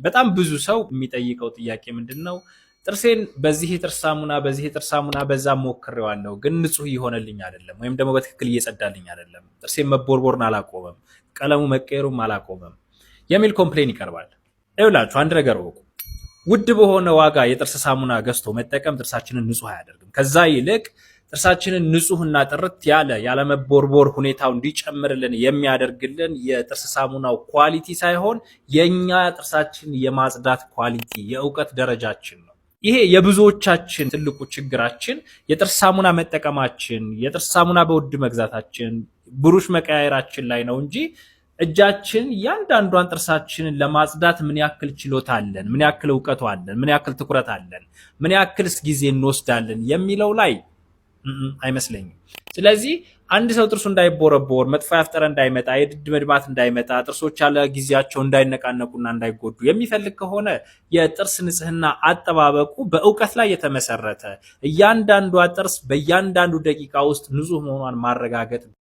በጣም ብዙ ሰው የሚጠይቀው ጥያቄ ምንድነው? ጥርሴን በዚህ የጥርስ ሳሙና በዛ ሞክሬዋለሁ፣ ግን ንጹህ እየሆነልኝ አይደለም፣ ወይም ደግሞ በትክክል እየጸዳልኝ አይደለም፣ ጥርሴን መቦርቦርን አላቆመም፣ ቀለሙ መቀየሩም አላቆመም የሚል ኮምፕሌን ይቀርባል። ይኸውላችሁ አንድ ነገር እወቁ። ውድ በሆነ ዋጋ የጥርስ ሳሙና ገዝቶ መጠቀም ጥርሳችንን ንጹህ አያደርግም። ከዛ ይልቅ ጥርሳችንን ንጹህና ጥርት ያለ ያለመቦርቦር ሁኔታው እንዲጨምርልን የሚያደርግልን የጥርስ ሳሙናው ኳሊቲ ሳይሆን የኛ ጥርሳችን የማጽዳት ኳሊቲ የእውቀት ደረጃችን ነው። ይሄ የብዙዎቻችን ትልቁ ችግራችን የጥርስ ሳሙና መጠቀማችን፣ የጥርስ ሳሙና በውድ መግዛታችን፣ ብሩሽ መቀያየራችን ላይ ነው እንጂ እጃችን እያንዳንዷን ጥርሳችንን ለማጽዳት ምን ያክል ችሎታ አለን፣ ምን ያክል እውቀቱ አለን፣ ምን ያክል ትኩረት አለን፣ ምን ያክልስ ጊዜ እንወስዳለን የሚለው ላይ አይመስለኝም። ስለዚህ አንድ ሰው ጥርሱ እንዳይቦረቦር፣ መጥፎ ያፍጠረ እንዳይመጣ፣ የድድ መድማት እንዳይመጣ፣ ጥርሶች ያለ ጊዜያቸው እንዳይነቃነቁና እንዳይጎዱ የሚፈልግ ከሆነ የጥርስ ንጽህና አጠባበቁ በእውቀት ላይ የተመሰረተ እያንዳንዷ ጥርስ በእያንዳንዱ ደቂቃ ውስጥ ንጹህ መሆኗን ማረጋገጥ